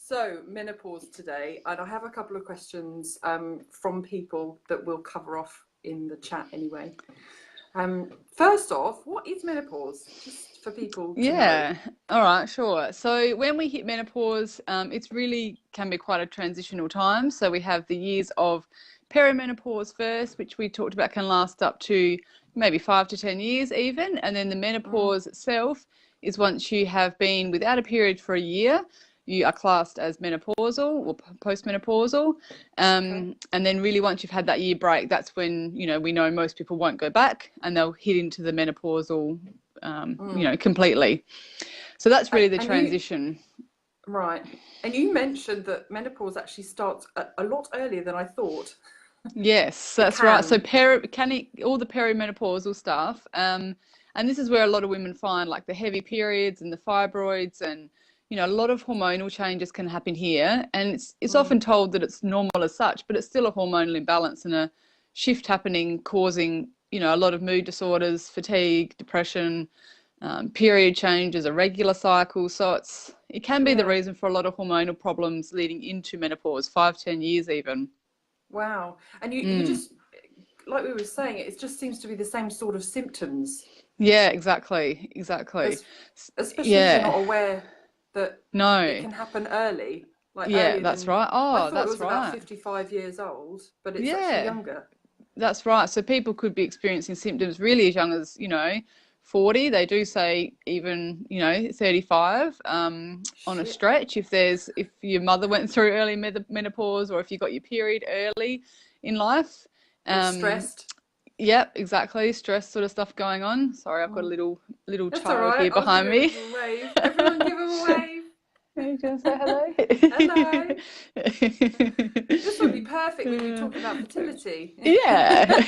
So, menopause today, and I have a couple of questions from people that we'll cover off in the chat anyway. First off, what is menopause? Just for people to know. All right, sure. So when we hit menopause, it's really can be quite a transitional time. So we have the years of perimenopause first, which we talked about can last up to maybe 5 to 10 years even. And then the menopause itself is once you have been without a period for a year, you are classed as menopausal or postmenopausal. And then really once you've had that year break, that's when, we know most people won't go back and they'll hit into the menopausal, completely. So that's really the transition. Right. And you mentioned that menopause actually starts a lot earlier than I thought. Yes, that's right. So all the perimenopausal stuff, and this is where a lot of women find like the heavy periods and the fibroids and a lot of hormonal changes can happen here, and it's often told that it's normal as such, but it's still a hormonal imbalance and a shift happening causing a lot of mood disorders, fatigue, depression, period changes, irregular cycles. So it can be the reason for a lot of hormonal problems leading into menopause, 5-10 years even. Wow. And you just, like we were saying, it just seems to be the same sort of symptoms. Yeah, exactly. Especially if you're not aware that it can happen early. That's right. I thought it was about 55 years old, but it's actually younger. That's right. So people could be experiencing symptoms really as young as, 40. They do say even, 35 on a stretch if your mother went through early menopause or if you got your period early in life. Stressed. Yep, exactly. Stress sort of stuff going on. Sorry, I've got a little child here behind me. Wave. Everyone give him a wave. Can you just say hello? Hello. This would be perfect when you talk about fertility. Yeah.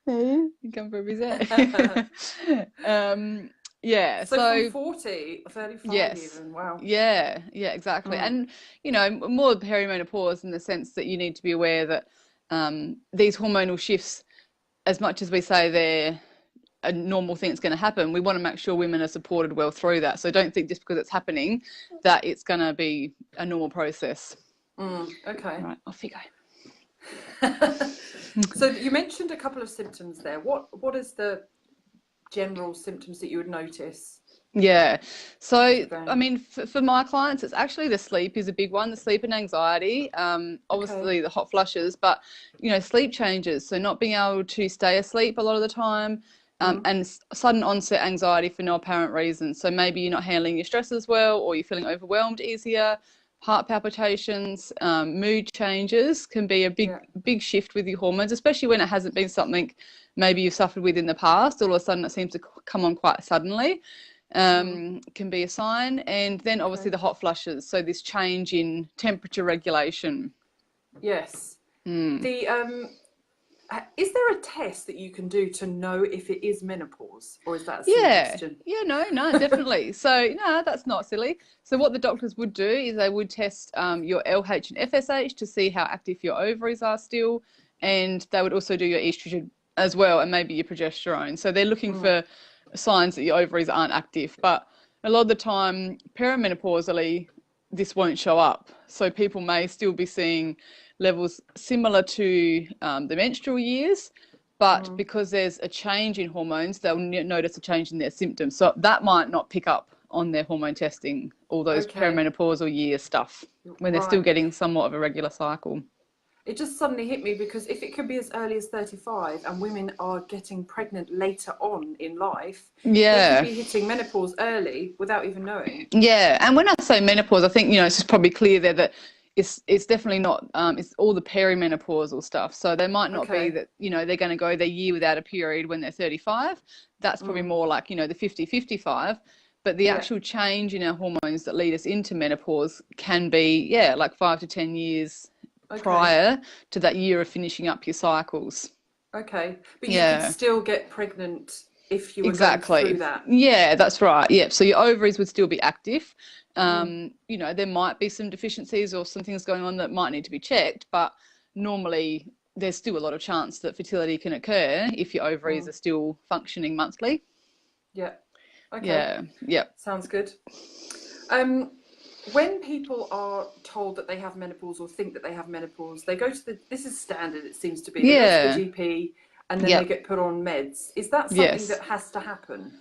You come for a visit. So from 40, 35 even, wow. Yeah, exactly. And, more perimenopause in the sense that you need to be aware that these hormonal shifts, as much as we say they're a normal thing that's going to happen, we want to make sure women are supported well through that. So don't think just because it's happening that it's going to be a normal process. Okay. Right, off you go. So you mentioned a couple of symptoms there. What is the general symptoms that you would notice? Yeah. So, I mean, for my clients, it's actually the sleep is a big one, the sleep and anxiety, obviously the hot flushes, but, sleep changes. So not being able to stay asleep a lot of the time, and sudden onset anxiety for no apparent reason. So maybe you're not handling your stress as well, or you're feeling overwhelmed easier, heart palpitations, mood changes can be a big shift with your hormones, especially when it hasn't been something maybe you've suffered with in the past. All of a sudden it seems to come on quite suddenly. Can be a sign. And then obviously the hot flushes, so this change in temperature regulation. Yes. Is there a test that you can do to know if it is menopause, or is that a silly question? No, definitely. So no, that's not silly. So what the doctors would do is they would test your LH and FSH to see how active your ovaries are still, and they would also do your estrogen as well, and maybe your progesterone. So they're looking for signs that your ovaries aren't active, but a lot of the time perimenopausally this won't show up, so people may still be seeing levels similar to the menstrual years, but because there's a change in hormones, they'll notice a change in their symptoms, so that might not pick up on their hormone testing, all those perimenopausal year stuff, when they're still getting somewhat of a regular cycle. It just suddenly hit me, because if it could be as early as 35 and women are getting pregnant later on in life, they could be hitting menopause early without even knowing. Yeah, and when I say menopause, I think, it's just probably clear there that it's definitely not, it's all the perimenopausal stuff. So they might not be that, they're going to go their year without a period when they're 35. That's probably more like, the 50, 55. But the actual change in our hormones that lead us into menopause can be, like 5 to 10 years prior to that year of finishing up your cycles. Okay. But you could still get pregnant if you were going through that. Yeah, that's right. Yeah. So your ovaries would still be active. There might be some deficiencies or some things going on that might need to be checked, but normally there's still a lot of chance that fertility can occur if your ovaries are still functioning monthly. Yeah. Okay. Yeah. Sounds good. when people are told that they have menopause or think that they have menopause, they go to this is standard, it seems to be. They go to the GP and then they get put on meds. Is that something that has to happen?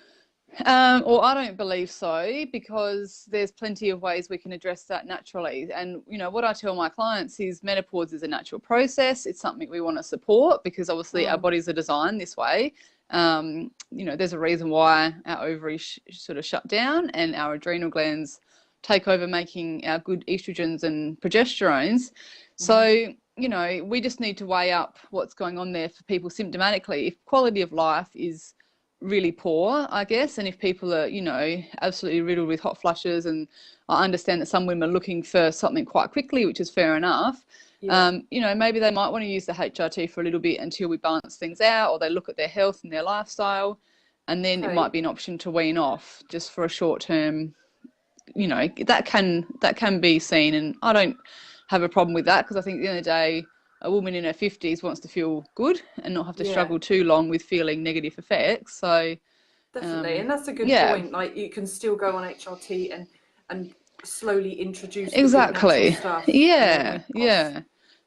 Or I don't believe so, because there's plenty of ways we can address that naturally. And, you know, what I tell my clients is menopause is a natural process. It's something we want to support because obviously our bodies are designed this way. You know, there's a reason why our ovaries sort of shut down and our adrenal glands take over making our good estrogens and progesterones. So, you know, we just need to weigh up what's going on there for people symptomatically. If quality of life is really poor, I guess, and if people are, you know, absolutely riddled with hot flushes, and I understand that some women are looking for something quite quickly, which is fair enough. You know, maybe they might want to use the HRT for a little bit until we balance things out, or they look at their health and their lifestyle, and then it might be an option to wean off just for a short term. You know, that can be seen, and I don't have a problem with that, because I think at the end of the day, a woman in her 50s wants to feel good and not have to struggle too long with feeling negative effects. So definitely, and that's a good point. Like, you can still go on HRT and slowly introduce the good natural stuff. Yeah,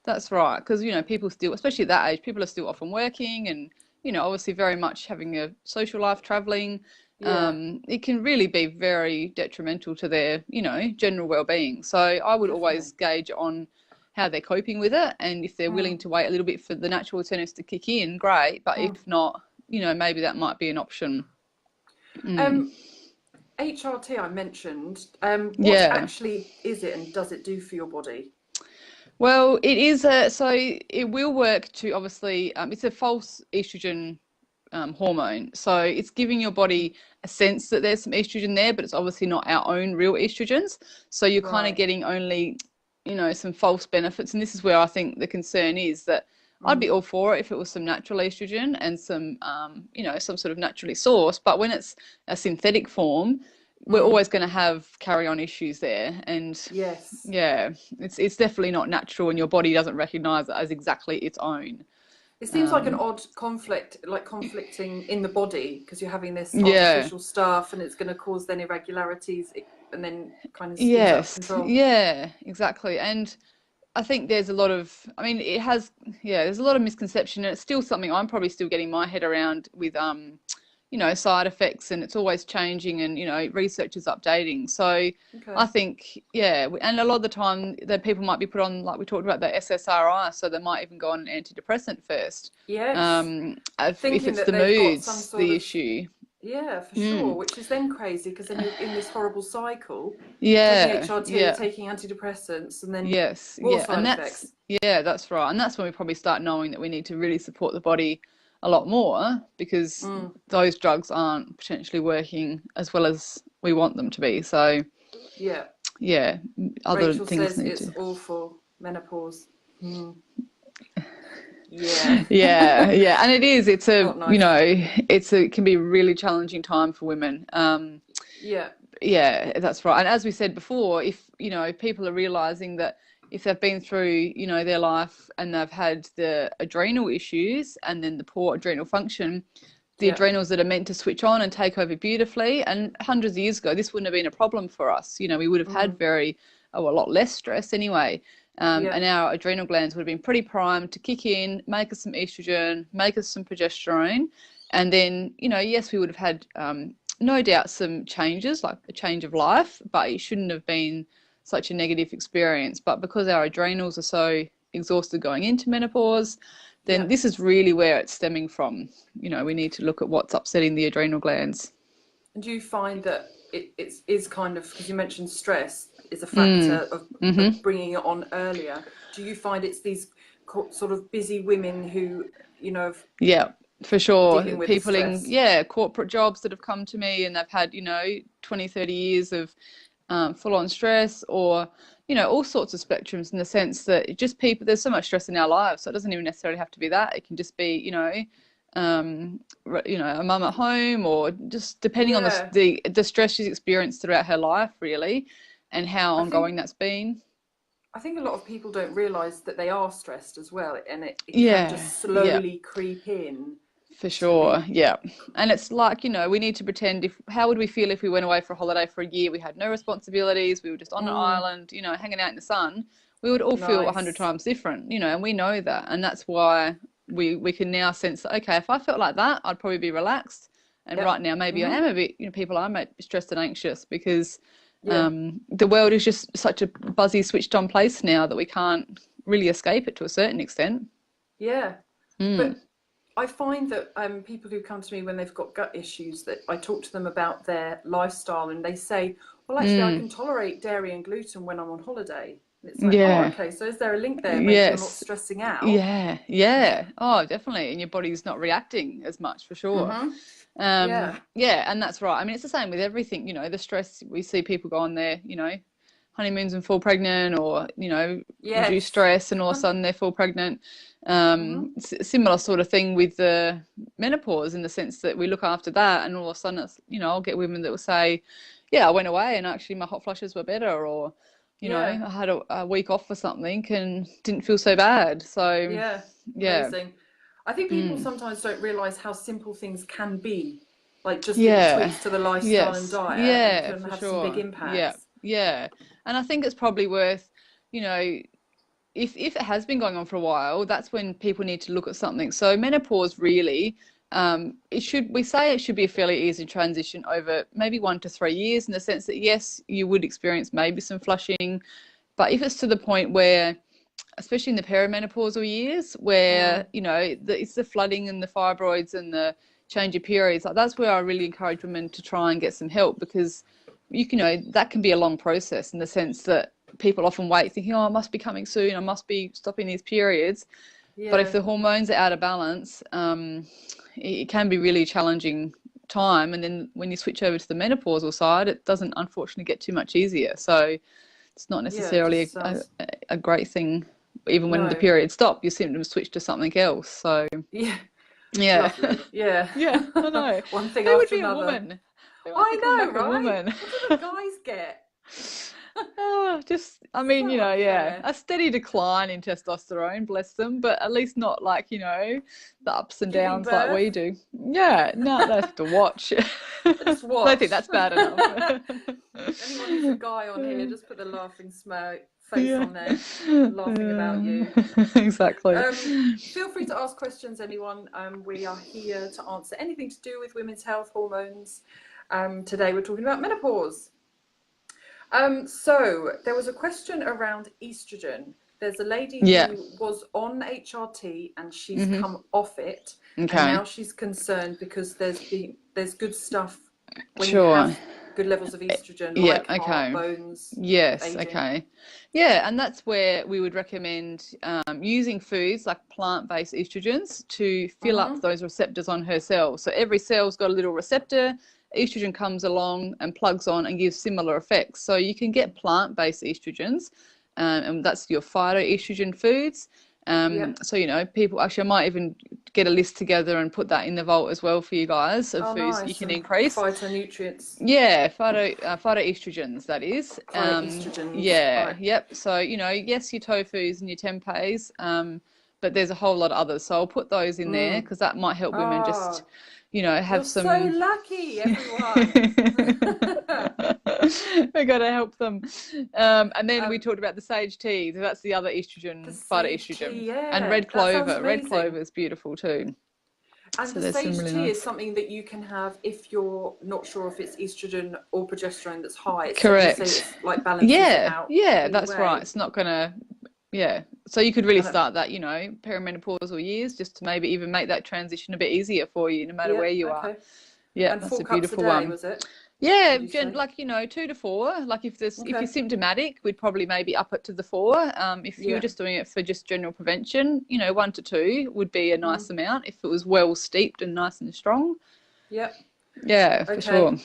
that's right. Because, you know, people still, especially at that age, people are still often working and, you know, obviously very much having a social life, traveling. It can really be very detrimental to their, you know, general well-being. So I would always gauge on how they're coping with it, and if they're willing to wait a little bit for the natural alternatives to kick in, great. But if not, you know, maybe that might be an option. HRT I mentioned. What actually is it, and does it do for your body? Well, it is so it will work to obviously it's a false estrogen hormone. So it's giving your body a sense that there's some estrogen there, but it's obviously not our own real estrogens. So you're kind of getting only, you know, some false benefits. And this is where I think the concern is, that I'd be all for it if it was some natural estrogen and some, you know, some sort of naturally sourced. But when it's a synthetic form, we're always going to have carry-on issues there. And it's definitely not natural, and your body doesn't recognize it as exactly its own. It seems like an odd conflict, like conflicting in the body, because you're having this artificial stuff, and it's going to cause then irregularities, and then kind of spins out of control. Yeah, exactly. And I think there's a lot of, I mean, there's a lot of misconception, and it's still something I'm probably still getting my head around with, you know, side effects, and it's always changing, and, you know, research is updating. So I think, and a lot of the time that people might be put on, like we talked about, the SSRI, so they might even go on an antidepressant first. If it's the moods, the issue. Yeah, for sure, which is then crazy, because then you're in this horrible cycle, taking HRT, taking antidepressants, and then more side effects. That's right. And that's when we probably start knowing that we need to really support the body a lot more, because those drugs aren't potentially working as well as we want them to be. So other Rachel things says need it's to. awful, menopause. And it is, it's a nice. You know, it can be a really challenging time for women. That's right. And as we said before, if, you know, people are realizing that if they've been through, you know, their life and they've had the adrenal issues and then the poor adrenal function, the adrenals that are meant to switch on and take over beautifully, and hundreds of years ago this wouldn't have been a problem for us. You know, we would have had a lot less stress anyway. And our adrenal glands would have been pretty primed to kick in, make us some estrogen, make us some progesterone. And then, you know, yes, we would have had no doubt some changes, like a change of life, but it shouldn't have been such a negative experience. But because our adrenals are so exhausted going into menopause, then this is really where it's stemming from. You know, we need to look at what's upsetting the adrenal glands. And do you find that it is kind of, because you mentioned stress is a factor of bringing it on earlier, do you find it's these sort of busy women who, you know, for sure, people in corporate jobs that have come to me and they've had, you know, 20-30 years of full-on stress, or, you know, all sorts of spectrums, in the sense that it just people, there's so much stress in our lives, so it doesn't even necessarily have to be that. It can just be, you know, a mum at home, or just depending on the stress she's experienced throughout her life, really, and how ongoing that's been. I think a lot of people don't realise that they are stressed as well, and it can just slowly creep in. For sure, yeah. And it's like, we need to pretend how would we feel if we went away for a holiday for a year? We had no responsibilities, we were just on an island, hanging out in the sun. We would all feel 100 times different, and we know that. And that's why we can now sense that, okay, if I felt like that, I'd probably be relaxed. And right now, maybe I am a bit, people are maybe stressed and anxious because the world is just such a buzzy, switched on place now that we can't really escape it to a certain extent. Yeah. But I find that people who come to me when they've got gut issues, that I talk to them about their lifestyle and they say, well, actually, I can tolerate dairy and gluten when I'm on holiday. And it's like, oh, okay, so is there a link there? Maybe you're not stressing out. Yeah. Oh, definitely. And your body's not reacting as much, for sure. And that's right. I mean, it's the same with everything, the stress. We see people go on there, honeymoons and fall pregnant, or reduce stress and all of a sudden they're fall pregnant. Similar sort of thing with the menopause, in the sense that we look after that and all of a sudden it's, I'll get women that will say, I went away and actually my hot flushes were better, or I had a week off or something and didn't feel so bad. So amazing. I think people sometimes don't realize how simple things can be, like just little tweaks to the lifestyle and diet can have some big impacts. And I think it's probably worth, if it has been going on for a while, that's when people need to look at something. So menopause really, we say it should be a fairly easy transition over maybe 1 to 3 years, in the sense that yes, you would experience maybe some flushing, but if it's to the point where, especially in the perimenopausal years, where it's the flooding and the fibroids and the change of periods, like that's where I really encourage women to try and get some help, because that can be a long process, in the sense that people often wait thinking, oh, I must be coming soon, I must be stopping these periods. But if the hormones are out of balance, it can be really challenging time. And then when you switch over to the menopausal side, it doesn't unfortunately get too much easier. So it's not necessarily a great thing. Even when the periods stop, your symptoms switch to something else. So Lovely. I know. One thing Who after would be another. A woman? I know, right? Woman. What do the guys get? A steady decline in testosterone, bless them, but at least not like, the ups and downs like we do. Yeah, no, they have to watch. Just watch. I don't think that's bad enough. Anyone who's a guy on here, just put the laughing face on there, laughing about you. Exactly. Feel free to ask questions, anyone. We are here to answer anything to do with women's health, hormones. Today we're talking about menopause. So there was a question around estrogen. There's a lady who was on HRT and she's come off it, and now she's concerned because there's good stuff when you have good levels of estrogen, like heart, bones, aging. And that's where we would recommend using foods like plant-based estrogens to fill up those receptors on her cells. So every cell's got a little receptor. Estrogen comes along and plugs on and gives similar effects. So you can get plant-based estrogens, and that's your phytoestrogen foods. So, people, actually, I might even get a list together and put that in the vault as well for you guys of foods that you can increase. Phytonutrients. Yeah, phytoestrogens, that is. Phytoestrogens. So, yes, your tofus and your tempehs, but there's a whole lot of others. So I'll put those in there, because that might help women just... have You're some. So lucky, everyone. We got to help them. And then we talked about the sage tea. So that's the other estrogen, phytoestrogen. And red clover. Red clover is beautiful too. And the sage tea is something that you can have if you're not sure if it's estrogen or progesterone that's high. Correct. It's like balances it out. Yeah, that's right. It's not going to. Yeah. So you could really start that, perimenopausal years, just to maybe even make that transition a bit easier for you, no matter where you are. Yeah, and that's 4 a beautiful cups a day, one. Was it? Yeah, like 2 to 4. Like if you're symptomatic, we'd probably maybe up it to the 4. If you're just doing it for just general prevention, 1 to 2 would be a nice amount if it was well steeped and nice and strong. Yep. Yeah, for sure.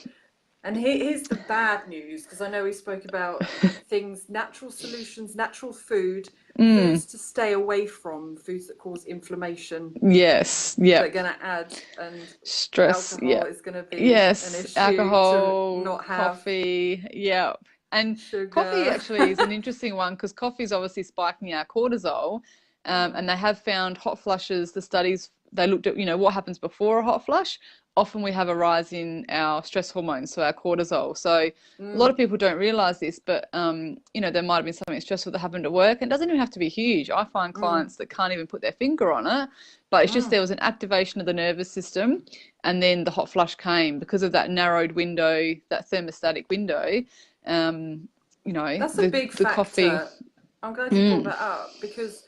And here's the bad news, because I know we spoke about things, natural solutions, natural food, foods to stay away from, foods that cause inflammation. Yes, yeah. They're going to add, and stress. Alcohol is going to be an issue. Alcohol, to not have. Coffee. Yeah. And sugar. Coffee actually is an interesting one, because coffee is obviously spiking our cortisol, and they have found hot flushes. The studies they looked at, what happens before a hot flush. Often we have a rise in our stress hormones, so our cortisol. So a lot of people don't realize this, but there might have been something stressful that happened at work. It doesn't even have to be huge. I find clients that can't even put their finger on it, but it's just there was an activation of the nervous system, and then the hot flush came because of that narrowed window, that thermostatic window. That's a big factor. Coffee. I'm glad you brought that up, because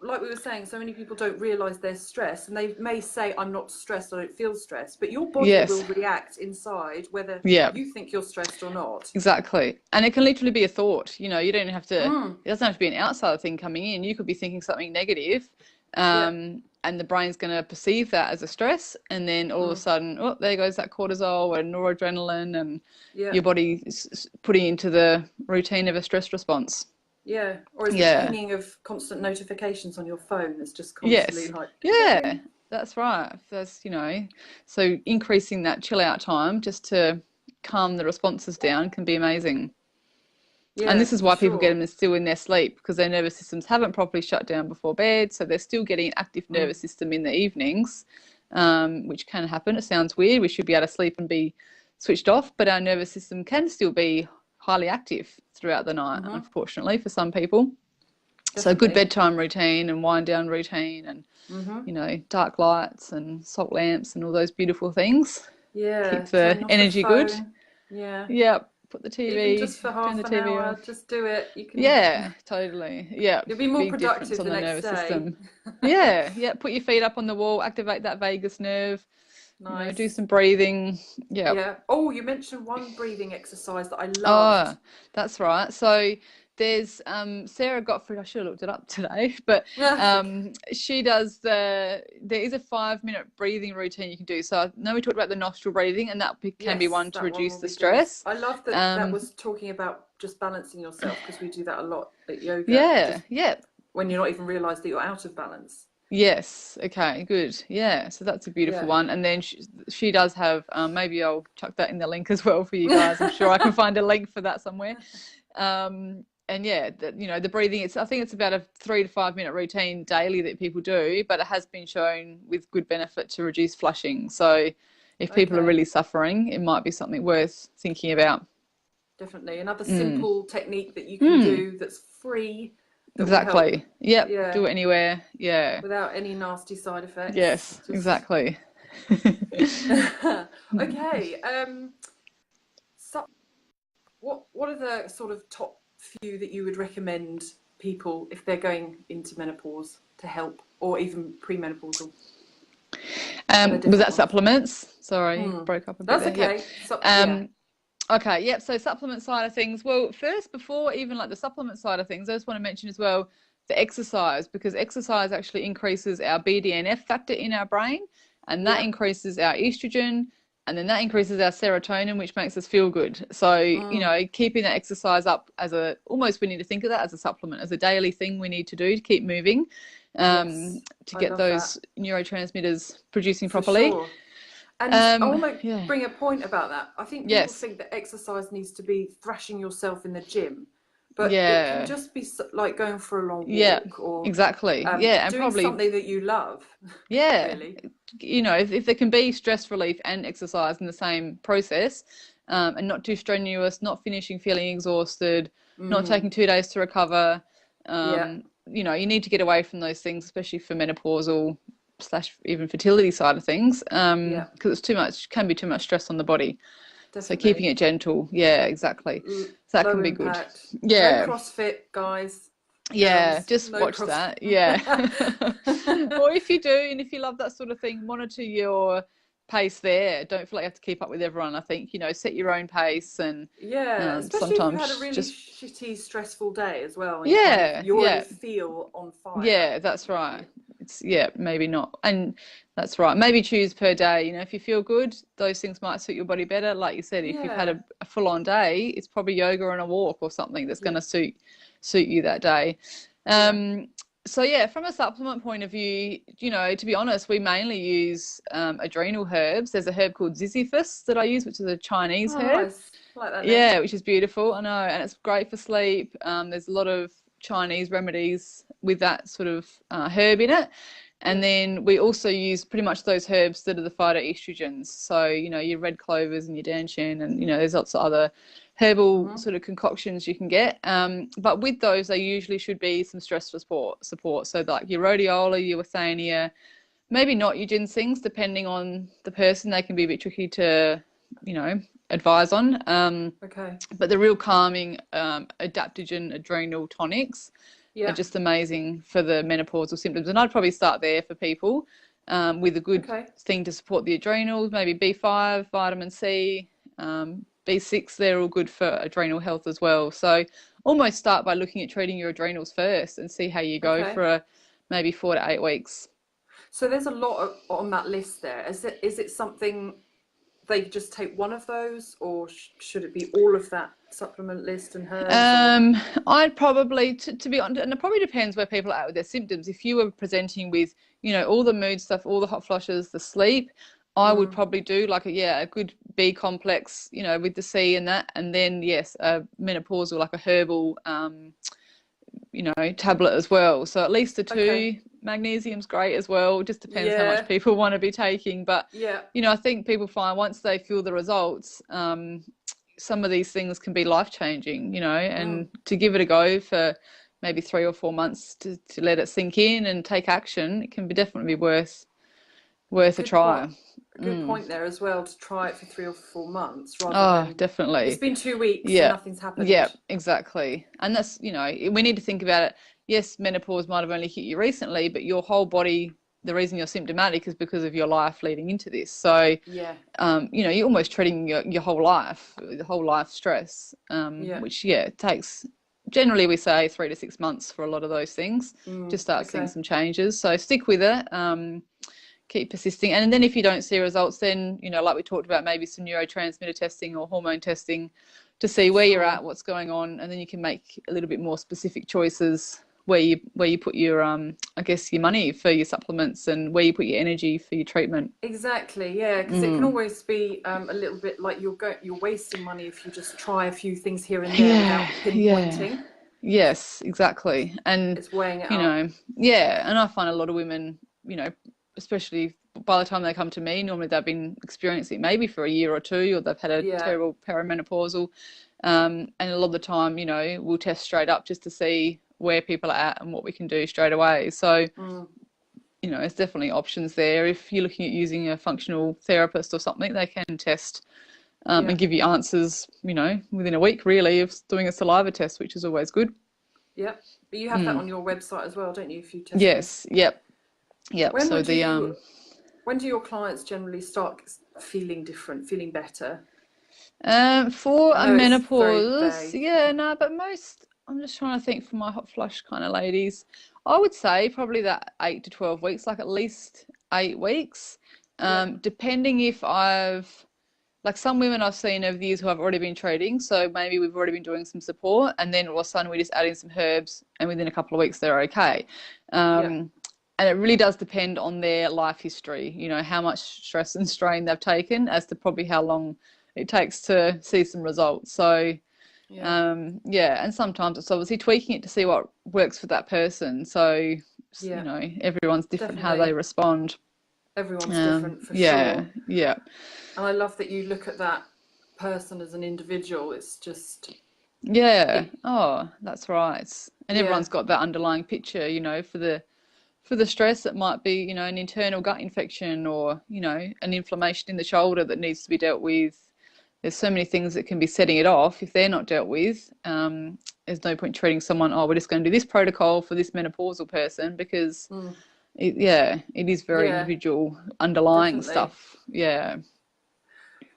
like we were saying, so many people don't realise they're stressed, and they may say, I'm not stressed, I don't feel stressed, but your body will react inside whether you think you're stressed or not. Exactly. And it can literally be a thought. You don't have to, it doesn't have to be an outside thing coming in. You could be thinking something negative, and the brain's going to perceive that as a stress, and then all of a sudden, there goes that cortisol and noradrenaline, and your body's putting into the routine of a stress response. Yeah, or is it pinging of constant notifications on your phone that's just constantly like... Yeah, that's right. That's, so increasing that chill out time just to calm the responses down can be amazing. Yeah, and this is why people get them still in their sleep, because their nervous systems haven't properly shut down before bed, so they're still getting an active nervous system in the evenings, which can happen. It sounds weird. We should be able to sleep and be switched off, but our nervous system can still be highly active throughout the night, unfortunately, for some people. Definitely. So good bedtime routine and wind down routine and, dark lights and salt lamps and all those beautiful things. Yeah. Keep the energy good. Yeah. Yeah. Put the TV, even just for half an hour, off. Just do it. You can. Yeah, totally. Yeah. You'll be more productive the next day. System. Yeah. Put your feet up on the wall, activate that vagus nerve. Nice. Do some breathing. Yeah. Oh, you mentioned one breathing exercise that I loved. Oh, that's right. So there's Sarah Gottfried. I should have looked it up today, but she does there is a 5-minute breathing routine you can do. So I know we talked about the nostril breathing, and that can be one to reduce the stress. Good. I love that that was talking about just balancing yourself, because we do that a lot at yoga. Yeah. When you're not even realised that you're out of balance. Yes. Okay. Good. Yeah. So that's a beautiful one. And then she does have. Maybe I'll chuck that in the link as well for you guys. I'm sure I can find a link for that somewhere. And the breathing. I think it's about a 3 to 5 minute routine daily that people do, but it has been shown with good benefit to reduce flushing. So if people are really suffering, it might be something worth thinking about. Definitely. Another simple technique that you can do that's free. Exactly. Yep. Yeah. Do it anywhere. Yeah. Without any nasty side effects. Yes, exactly. Okay. So what are the sort of top few that you would recommend people if they're going into menopause to help, or even premenopausal? Was that supplements? Sorry, broke up a bit. That's okay. Yep. Okay, yep. So supplement side of things. Well, first, before even like the supplement side of things, I just want to mention as well the exercise, because exercise actually increases our BDNF factor in our brain, and that increases our estrogen, and then that increases our serotonin, which makes us feel good. So, keeping that exercise up almost we need to think of that as a supplement, as a daily thing we need to do to keep moving, to get those neurotransmitters producing properly. Sure. And I want to bring a point about that. I think people think that exercise needs to be thrashing yourself in the gym, but it can just be like going for a long walk, or exactly, and doing probably something that you love. Really. If there can be stress relief and exercise in the same process, and not too strenuous, not finishing feeling exhausted, not taking 2 days to recover. You need to get away from those things, especially for menopausal / even fertility side of things, because it's too much, can be too much stress on the body. Definitely. So keeping it gentle, exactly. So that can be good. No CrossFit, guys. Just watch that. Or if you do, and if you love that sort of thing, monitor your pace there. Don't feel like you have to keep up with everyone. I think set your own pace, and especially sometimes if you've had a really shitty, stressful day as well. And you already feel on fire. Yeah, that's right. It's maybe not, and that's right. Maybe choose per day. If you feel good, those things might suit your body better. Like you said, if you've had a full-on day, it's probably yoga and a walk or something that's going to suit you that day. So from a supplement point of view, to be honest, we mainly use adrenal herbs. There's a herb called Ziziphus that I use, which is a Chinese herb. Nice. I like that name. Which is beautiful. I know, and it's great for sleep. There's a lot of Chinese remedies with that sort of herb in it. And then we also use pretty much those herbs that are the phytoestrogens. So, your red clovers and your danshan, and, there's lots of other herbal sort of concoctions you can get. But with those, they usually should be some stress support. So like your rhodiola, your withania, maybe not your ginsengs, depending on the person. They can be a bit tricky to, advise on. Okay. But the real calming adaptogen adrenal tonics are just amazing for the menopausal symptoms. And I'd probably start there for people with a good thing to support the adrenals, maybe B5, vitamin C, B6. They're all good for adrenal health as well. So almost start by looking at treating your adrenals first and see how you go for maybe 4 to 8 weeks. So there's a lot on that list there. Is it something they just take one of those, or should it be all of that supplement list and herbs? I'd probably, to be honest, and it probably depends where people are at with their symptoms. If you were presenting with, all the mood stuff, all the hot flushes, the sleep, I would probably do like a good B complex, with the C and that, and then yes, a menopausal, like a herbal, tablet as well. So at least the two. Magnesium's great as well. Just depends how much people want to be taking. But, I think people find once they feel the results, some of these things can be life-changing, and to give it a go for maybe 3 or 4 months to let it sink in and take action, it can definitely be worth a try. Good point there as well, to try it for 3 or 4 months rather than definitely. It's been 2 weeks and nothing's happened. Yeah, exactly. And that's, we need to think about it. Yes, menopause might have only hit you recently, but your whole body, the reason you're symptomatic is because of your life leading into this. So, you're almost treating your whole life, the whole life stress, which, takes, generally we say 3 to 6 months for a lot of those things to start seeing some changes. So stick with it. Keep persisting. And then if you don't see results, then, like we talked about, maybe some neurotransmitter testing or hormone testing to see where you're at, what's going on. And then you can make a little bit more specific choices where you put your, I guess, your money for your supplements and where you put your energy for your treatment. Exactly. Yeah. Because it can always be a little bit like you're wasting money if you just try a few things here and there without pinpointing. Yes, exactly. And it's weighing it up. And I find a lot of women, especially by the time they come to me, normally they've been experiencing it maybe for a year or 2, or they've had a terrible perimenopausal. And a lot of the time, we'll test straight up just to see where people are at and what we can do straight away. So, there's definitely options there. If you're looking at using a functional therapist or something, they can test and give you answers, within a week, really, of doing a saliva test, which is always good. Yep. But you have that on your website as well, don't you? If you test Yes. Yep. When do your clients generally start feeling different, feeling better? For a menopause, but most, I'm just trying to think, for my hot flush kind of ladies, I would say probably that 8 to 12 weeks, like at least 8 weeks, depending if like some women I've seen over the years who have already been treating, so maybe we've already been doing some support, and then all of a sudden we just add in some herbs, and within a couple of weeks they're okay. And it really does depend on their life history, how much stress and strain they've taken as to probably how long it takes to see some results. So, and sometimes it's obviously tweaking it to see what works for that person. So, everyone's different how they respond. Everyone's different for sure. Yeah. And I love that you look at that person as an individual. It's just... that's right. And everyone's got that underlying picture, for the stress. It might be, an internal gut infection or, an inflammation in the shoulder that needs to be dealt with. There's so many things that can be setting it off. If they're not dealt with, there's no point treating someone, we're just going to do this protocol for this menopausal person, because it is very individual underlying stuff. Yeah.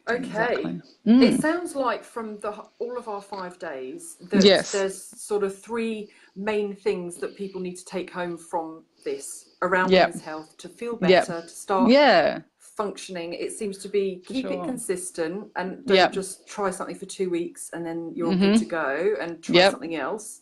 Okay. Exactly. It sounds like from all of our 5 days, there's sort of 3 main things that people need to take home from this around women's health to feel better, to start functioning. It seems to be keep it consistent, and don't just try something for 2 weeks and then you're good to go and try something else.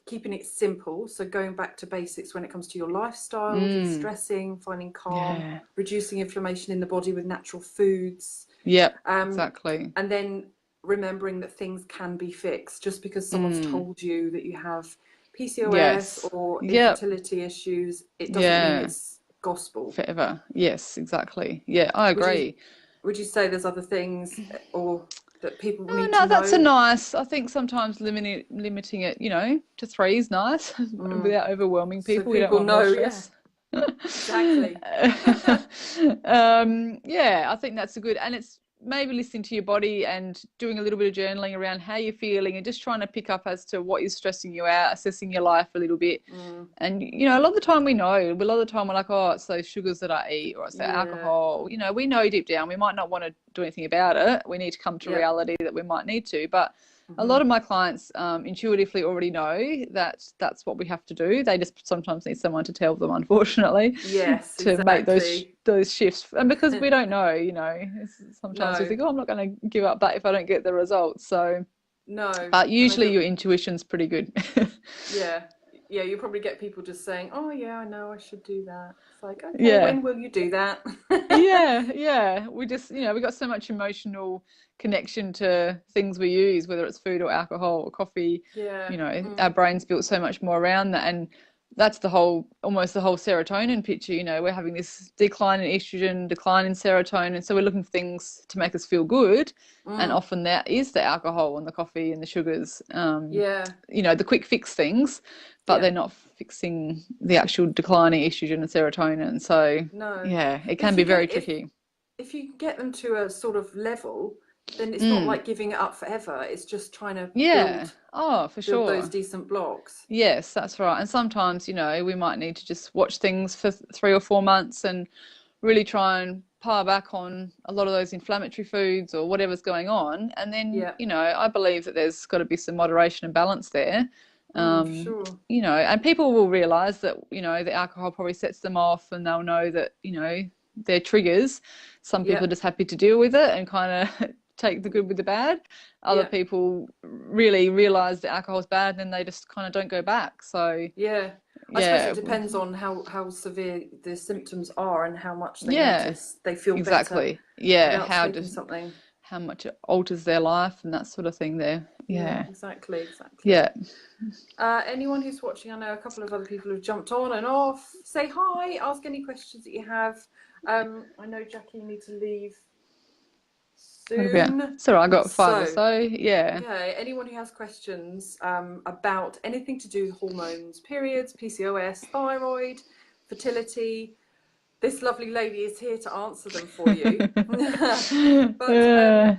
Keeping it simple, so going back to basics when it comes to your lifestyle, de-stressing, finding calm, reducing inflammation in the body with natural foods. Exactly. And then remembering that things can be fixed. Just because someone's told you that you have PCOS Yes. or Yep. infertility issues, it doesn't mean Yeah. it's gospel. Forever. Yes, exactly. Yeah, I Would you agree. would you say there's other things or that people Oh, need to no, that's a know? nice. I think sometimes limiting it, to three is nice Mm. without overwhelming So people. We don't people want more know, yeah, stress. exactly. Yeah, I think that's a good, and it's maybe listening to your body and doing a little bit of journaling around how you're feeling and just trying to pick up as to what is stressing you out, assessing your life a little bit. Mm. And, a lot of the time we know, a lot of the time we're like, oh, it's those sugars that I eat or it's the Yeah, alcohol. We know deep down we might not want to do anything about it. We need to come to yeah. reality that we might need to. But a Hmm. lot of my clients intuitively already know that that's what we have to do. They just sometimes need someone to tell them, unfortunately, Yes, to make exactly. those shifts. And because we don't know, sometimes we No, think, oh, I'm not going to give up that if I don't get the results. So, no. but And I usually think, your intuition's pretty good. yeah, yeah, you probably get people just saying, "Oh, yeah, I know I should do that." It's like, okay, Yeah. when will you do that? Yeah. We just, we got so much emotional connection to things we use, whether it's food or alcohol or coffee. Yeah. Our Mm. brain's built so much more around that. And that's almost the whole serotonin picture. We're having this decline in estrogen, decline in serotonin. So we're looking for things to make us feel good. And Mm. often that is the alcohol and the coffee and the sugars, Yeah. the quick fix things, but Yeah. they're not fixing the actual declining estrogen and serotonin. So No. yeah, it But can if be you very get tricky. if you get them to a sort of level, then it's not Mm, like giving it up forever. It's just trying to yeah. build Oh, for build those sure. decent blocks. Yes, that's right. And sometimes, we might need to just watch things for 3 or 4 months and really try and pare back on a lot of those inflammatory foods or whatever's going on. And then, Yeah. I believe that there's got to be some moderation and balance there. Mm, for sure. And people will realize that, the alcohol probably sets them off and they'll know that, they're triggers. Some people Yeah. are just happy to deal with it and kind of take the good with the bad. Other Yeah. people really realize that alcohol's bad and then they just kind of don't go back. So, Yeah. I suppose it yeah, depends on how severe the symptoms are and how much they yeah, notice they feel better exactly. Yeah, without taking something. how much it alters their life and that sort of thing there. Yeah, Yeah. exactly, exactly. Yeah. Anyone who's watching, I know a couple of other people have jumped on and off. Say hi, ask any questions that you have. I know Jackie, you need to leave soon. So I got 5 or So, so. Yeah. yeah, anyone who has questions about anything to do with hormones, periods, PCOS, thyroid, fertility, this lovely lady is here to answer them for you. But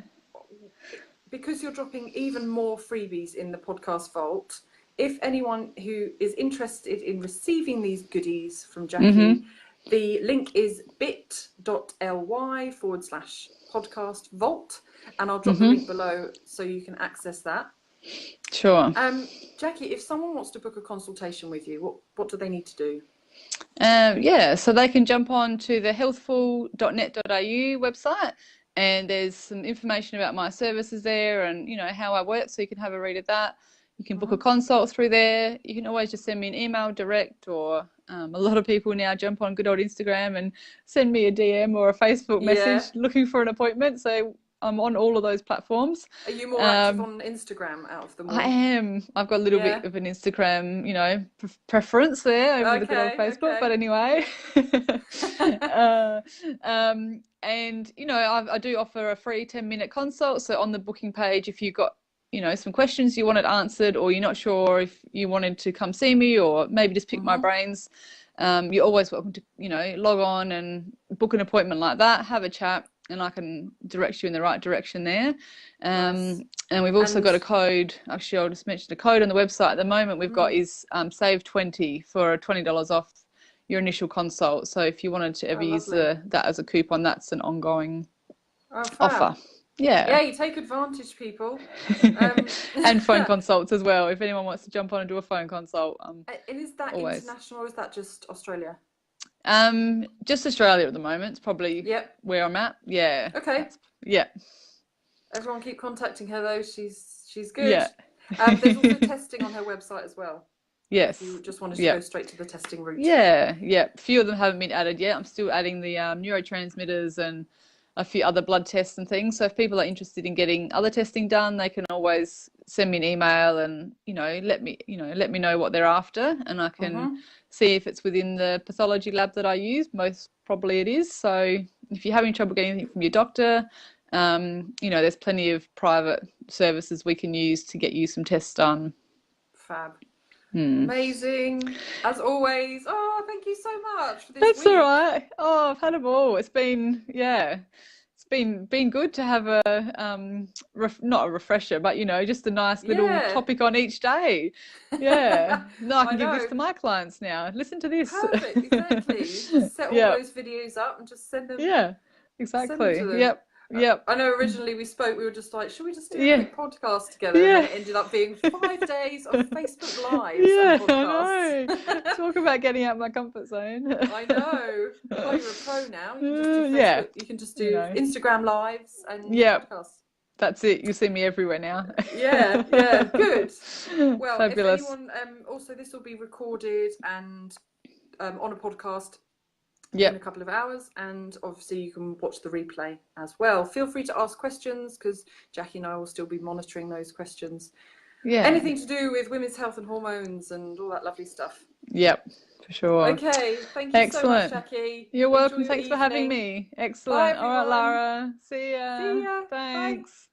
because you're dropping even more freebies in the podcast vault, if anyone who is interested in receiving these goodies from Jackie, the link is bit.ly/podcast vault, and I'll drop the link below so you can access that. Sure. Jackie, if someone wants to book a consultation with you, what do they need to do? Yeah, so they can jump on to the healthful.net.au website and there's some information about my services there and, how I work, so you can have a read of that. You can book a consult through there. You can always just send me an email direct, or a lot of people now jump on good old Instagram and send me a DM or a Facebook message looking for an appointment. So I'm on all of those platforms. Are you more active on Instagram out of them all? I am. I've got a little bit of an Instagram, preference there over the good old Facebook. But anyway, and I do offer a free 10-minute consult. So on the booking page, if you've got some questions you wanted answered, or you're not sure if you wanted to come see me, or maybe just pick my brains, you're always welcome to log on and book an appointment like that, have a chat, and I can direct you in the right direction there. Nice. And we've also got a code. Actually, I'll just mention the code on the website at the moment. We've got is save 20 for $20 off your initial consult. So if you wanted to ever use that as a coupon, that's an ongoing offer. Yeah, you take advantage, people. And phone consults as well. If anyone wants to jump on and do a phone consult. And is that always international, or is that just Australia? Just Australia at the moment. It's probably where I'm at. Yeah. Okay. Yeah. Everyone keep contacting her though. She's good. Yeah. There's also testing on her website as well. Yes. If you just wanted to go straight to the testing route. Yeah. A few of them haven't been added yet. I'm still adding the neurotransmitters and a few other blood tests and things. So if people are interested in getting other testing done, they can always send me an email and, let me know what they're after, and I can see if it's within the pathology lab that I use. Most probably it is. So if you're having trouble getting anything from your doctor, there's plenty of private services we can use to get you some tests done. Fab. Amazing. As always. Oh, thank you so much for this That's week. all right. Oh, I've had them all. It's been, it's been good to have a, not a refresher, but, just a nice little topic on each day. Yeah. No, I can give this to my clients now. Listen to this. Perfect. Exactly. Just set all those videos up and just send them. Yeah, exactly. Send them to them. Yep. I know originally we were just like, should we just do a quick podcast together? And then it ended up being 5 days of Facebook Lives and podcasts. I know. Talk about getting out of my comfort zone. I know. Well, you're a pro now. You can just do Facebook. You can just do Instagram Lives and podcasts. That's it. You see me everywhere now. Yeah, good. Well, fabulous. If anyone, also this will be recorded and on a podcast in a couple of hours, and obviously you can watch the replay as well. Feel free to ask questions, because Jackie and I will still be monitoring those questions. Yeah. Anything to do with women's health and hormones and all that lovely stuff. Yep, for sure. Okay, thank you so much, Jackie. You're welcome. Thanks for having me. Excellent. All right, Lara. See ya. Thanks. Bye.